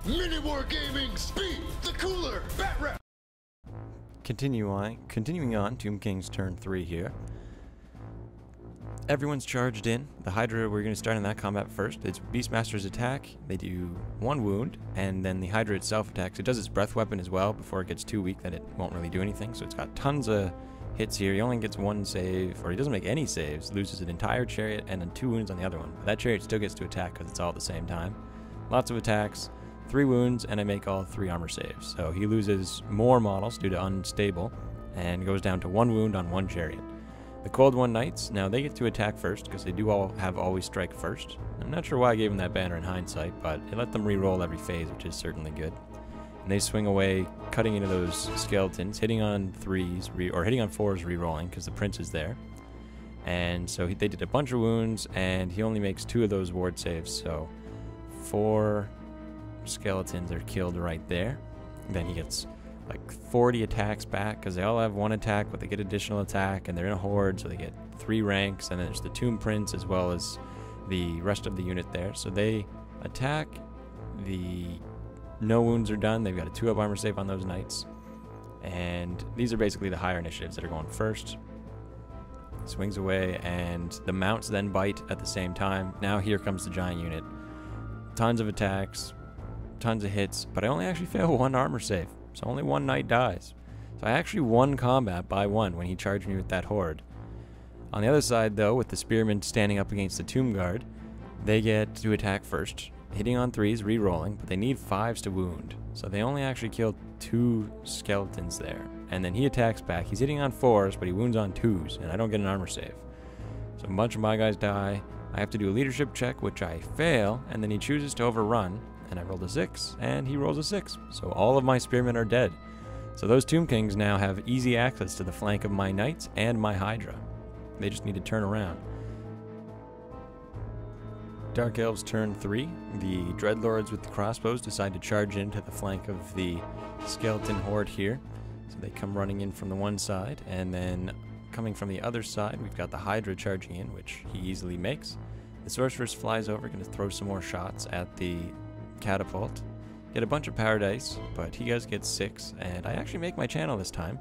MiniWarGaming speed the cooler Batrep. Continuing on, Tomb King's turn 3 here. Everyone's charged in. The Hydra, we're going to start in that combat first. It's Beastmaster's attack. They do 1 wound, and then the Hydra itself attacks. It does its breath weapon as well before it gets too weak that it won't really do anything. So it's got tons of hits here. He only gets 1 save, or he doesn't make any saves, loses an entire chariot and then 2 wounds on the other one. But that chariot still gets to attack because it's all at the same time. Lots of attacks, 3 wounds, and I make all 3 armor saves. So he loses more models due to unstable and goes down to 1 wound on 1 chariot. The Cold One Knights, now they get to attack first because they do all have always strike first. I'm not sure why I gave them that banner in hindsight, but it let them re-roll every phase, which is certainly good. And they swing away, cutting into those skeletons, hitting on 3s, or hitting on 4s re-rolling because the prince is there. And so they did a bunch of wounds, and he only makes 2 of those ward saves, so 4 skeletons are killed right there. And then he gets like 40 attacks back because they all have 1 attack, but they get additional attack, and they're in a horde, so they get 3 ranks. And then there's the Tomb Prince as well as the rest of the unit there. So they attack. The no wounds are done. They've got a 2-up armor save on those knights, and these are basically the higher initiatives that are going first. Swings away, and the mounts then bite at the same time. Now here comes the giant unit. Tons of attacks, tons of hits, but I only actually fail 1 armor save. So only 1 knight dies. So I actually won combat by 1 when he charged me with that horde. On the other side, though, with the spearmen standing up against the tomb guard, they get to attack first, hitting on 3s, re-rolling, but they need 5s to wound. So they only actually killed 2 skeletons there. And then he attacks back. He's hitting on 4s, but he wounds on 2s, and I don't get an armor save. So a bunch of my guys die. I have to do a leadership check, which I fail, and then he chooses to overrun. And I rolled a 6, and he rolls a 6. So all of my spearmen are dead. So those Tomb Kings now have easy access to the flank of my knights and my Hydra. They just need to turn around. Dark Elves turn 3. The Dreadlords with the crossbows decide to charge into the flank of the skeleton horde here. So they come running in from the one side, and then coming from the other side, we've got the Hydra charging in, which he easily makes. The Sorceress flies over, going to throw some more shots at the catapult. Get a bunch of power dice, but he does get 6, and I actually make my channel this time.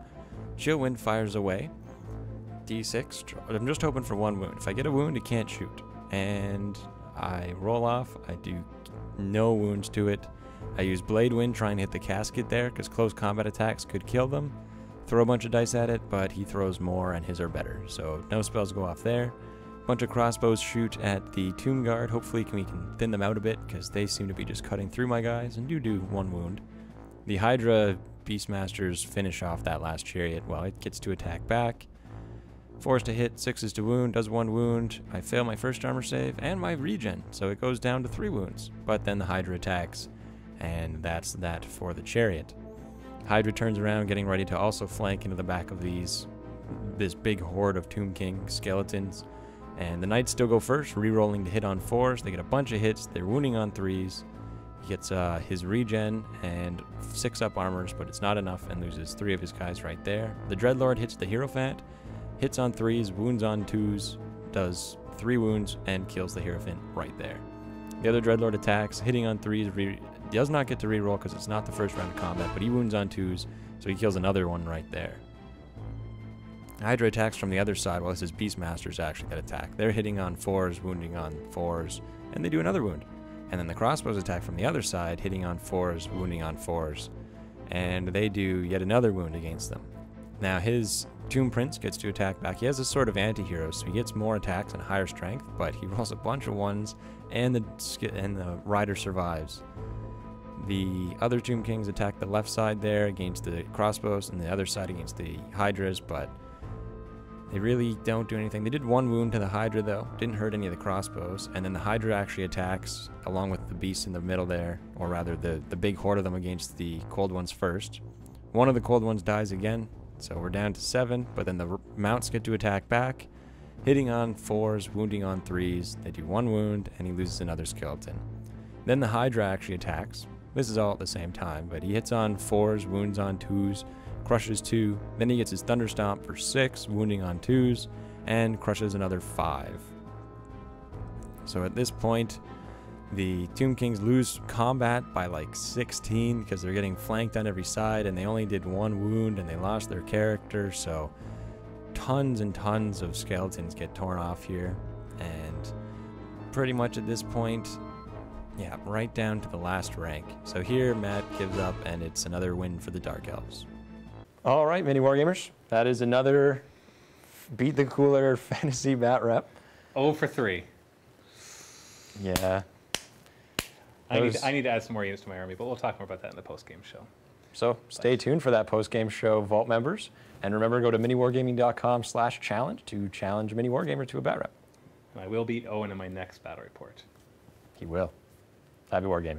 Chill Wind fires away. D6. I'm just hoping for 1 wound. If I get a wound, it can't shoot. And I roll off. I do no wounds to it. I use Blade Wind trying to hit the casket there because close combat attacks could kill them. Throw a bunch of dice at it, but he throws more and his are better. So no spells go off there. Bunch of crossbows shoot at the tomb guard. Hopefully we can thin them out a bit because they seem to be just cutting through my guys and do 1 wound. The Hydra Beastmasters finish off that last chariot. Well, it gets to attack back. 4s to hit, 6s to wound, does 1 wound. I fail my first armor save and my regen, so it goes down to 3 wounds. But then the Hydra attacks, and that's that for the chariot. Hydra turns around, getting ready to also flank into the back of this big horde of Tomb King skeletons. And the Knights still go first, re-rolling to hit on 4s. They get a bunch of hits. They're wounding on 3s. He gets his regen and 6-up armors, but it's not enough, and loses 3 of his guys right there. The Dreadlord hits the Hierophant, hits on 3s, wounds on 2s, does 3 wounds, and kills the Hierophant right there. The other Dreadlord attacks, hitting on 3s, does not get to re-roll because it's not the first round of combat, but he wounds on 2s, so he kills another one right there. Hydra attacks from the other side, while this is Beastmasters actually that attack. They're hitting on 4s, wounding on 4s, and they do another wound. And then the crossbows attack from the other side, hitting on 4s, wounding on 4s, and they do yet another wound against them. Now his Tomb Prince gets to attack back. He has a sort of anti-hero, so he gets more attacks and higher strength, but he rolls a bunch of 1s, and the rider survives. The other Tomb Kings attack the left side there against the crossbows, and the other side against the Hydras, but they really don't do anything. They did 1 wound to the Hydra, though. Didn't hurt any of the crossbows. And then the Hydra actually attacks, along with the beasts in the middle there, or rather the big horde of them against the Cold Ones first. 1 of the Cold Ones dies again, so we're down to 7, but then the mounts get to attack back, hitting on 4s, wounding on 3s. They do 1 wound, and he loses another skeleton. Then the Hydra actually attacks. This is all at the same time, but he hits on 4s, wounds on 2s, crushes 2, then he gets his Thunder Stomp for 6, wounding on 2s, and crushes another 5. So at this point, The Tomb Kings lose combat by like 16 because they're getting flanked on every side, and they only did 1 wound and they lost their character, so tons and tons of skeletons get torn off here, and pretty much at this point, yeah, right down to the last rank. So here Matt gives up, and it's another win for the Dark Elves. All right, Mini-Wargamers, that is another Beat the Cooler Fantasy Batrep. 0 for 3. Yeah. I need to add some more units to my army, but we'll talk more about that in the post-game show. So stay tuned for that post-game show, Vault members. And remember, go to miniwargaming.com/challenge to challenge MiniWargamer to a Batrep. And I will beat Owen in my next battle report. He will. Happy wargaming.